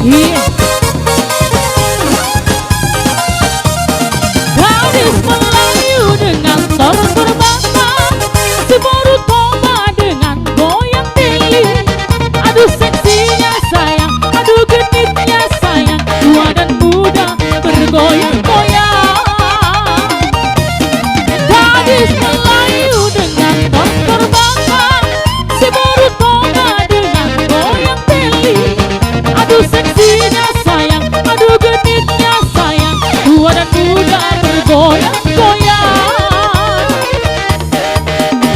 Iya. Gadis Melayu dengan torong terbakar, si baru toba dengan goyang teli. Aduh seksinya sayang, aduh genitnya sayang, tua dan muda bergoyang-goyang. Gadis Melayu dengan torong terbakar, si baru toba dengan goyang teli. Aduh seksinya sayang, aduh genitnya sayang, tua dan muda bergoyang-goyang.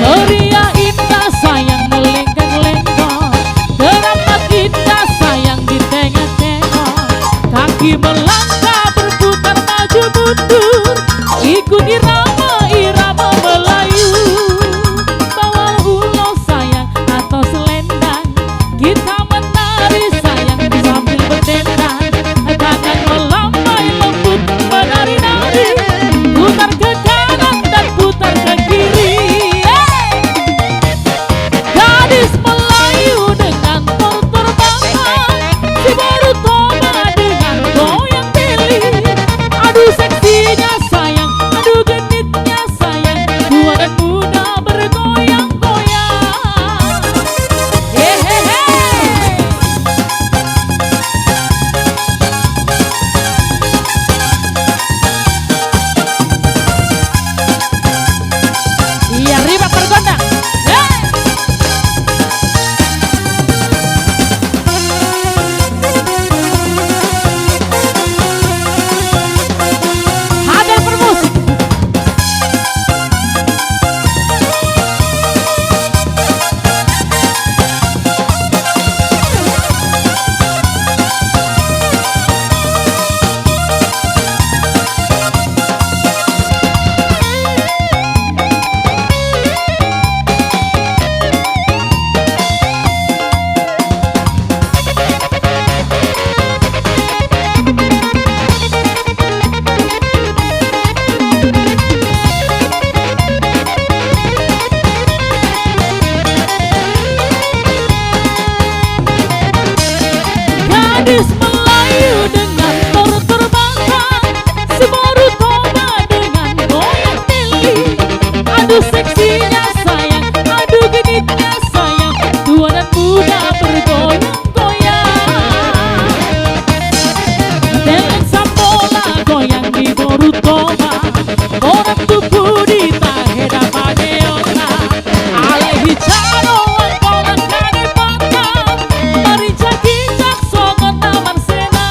Meriah indah sayang melenggang-lenggang, teramat indah sayang di tengah-tengah. Kaki melangkah berputar maju mundur, ikut irama-irama Melayu. Bawa ulo sayang atau selendang, kita menari sayang sambil berdendang. Tangan melambai lembut menari-nari, putar ke kanan dan putar ke kiri. Gadis Melayu dengan torong terbakar, si baru toba dengan goyang teli. Aduh seksinya sayang, aduh genitnya sayang, tua dan muda bergoyang-goyang. Hehehe. Iya, riba pergoda. Hadir permusik. Gadis Melayu dengan torong terbakar, si baru toba dengan goyang teli. Aduh seksinya sayang, aduh genitnya sayang, tua dan muda bergoyang-goyang. Dengan sambola goyang di baru toba, orang tubuh di taheda padeona. Alaihi caro angkolan kane mata, marincak-incak songon taman sena.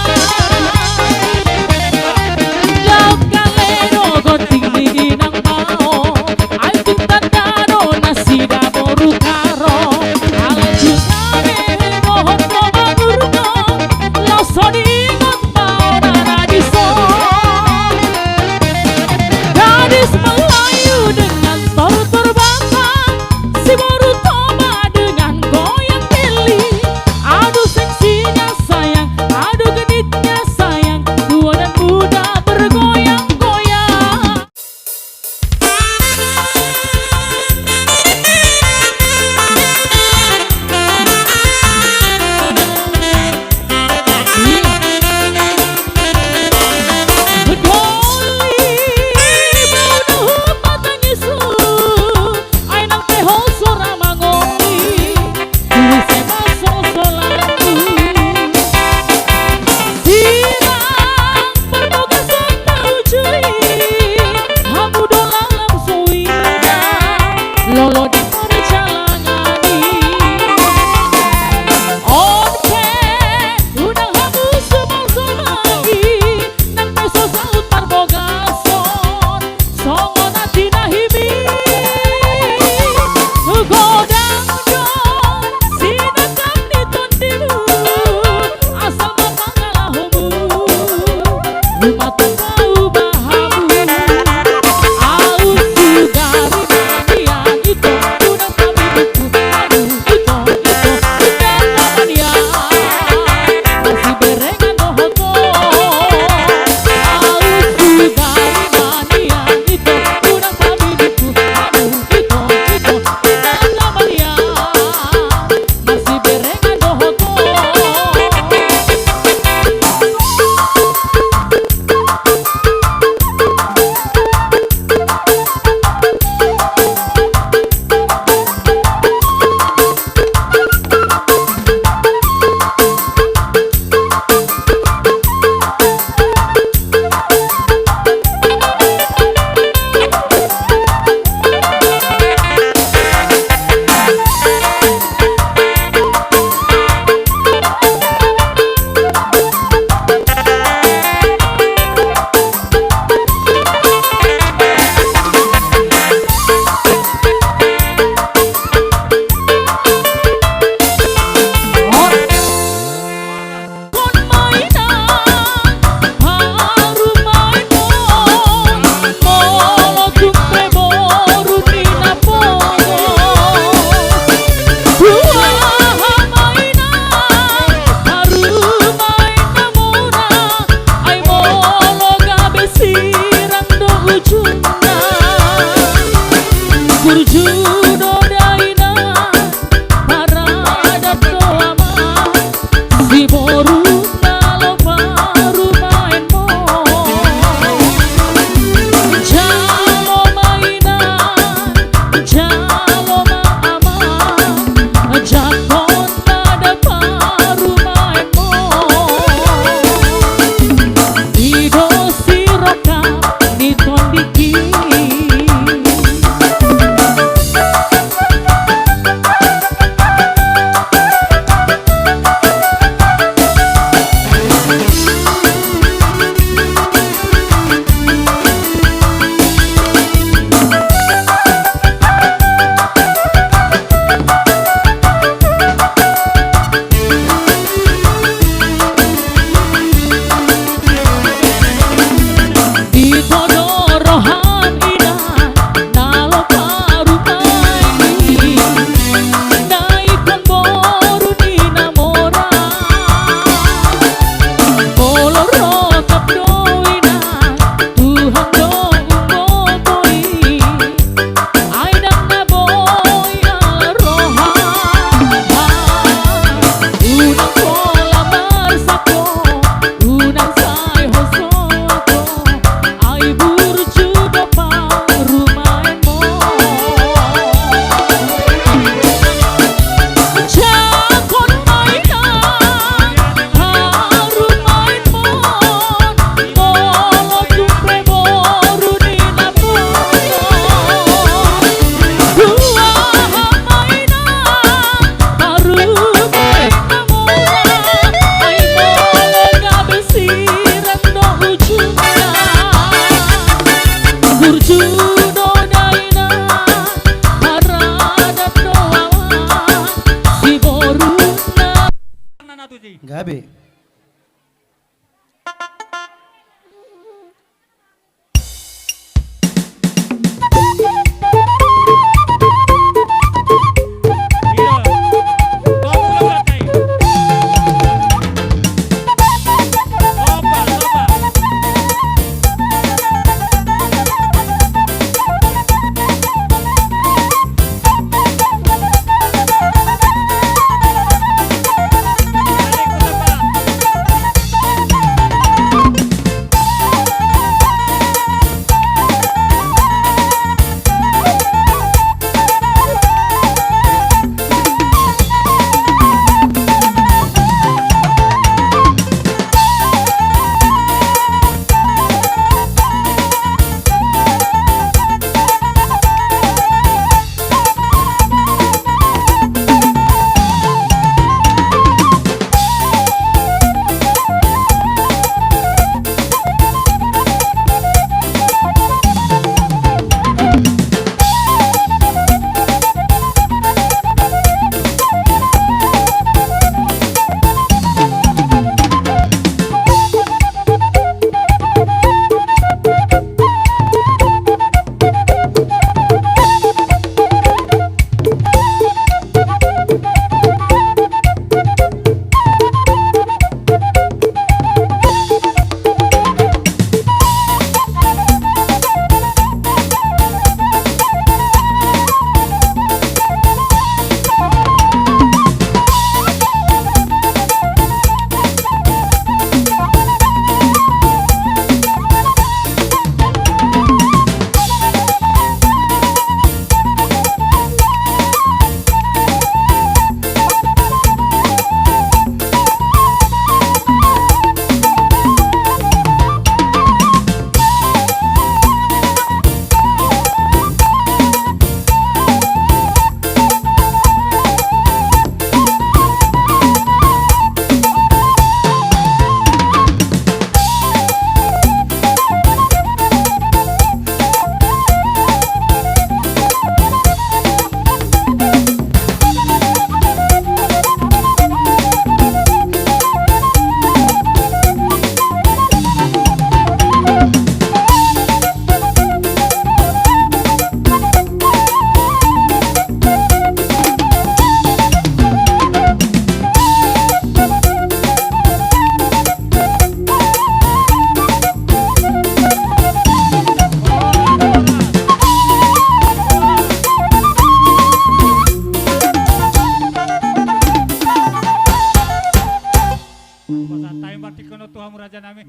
Abi.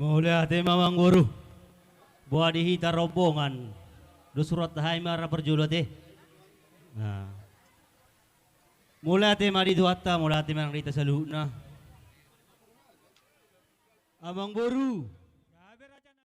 Mulai hati mamang guru. Buat dihita rombongan. Dusrot hai marah perjulut Nah. Mulai hati mari duata, mulai hati mang rita saluna. Amang guru.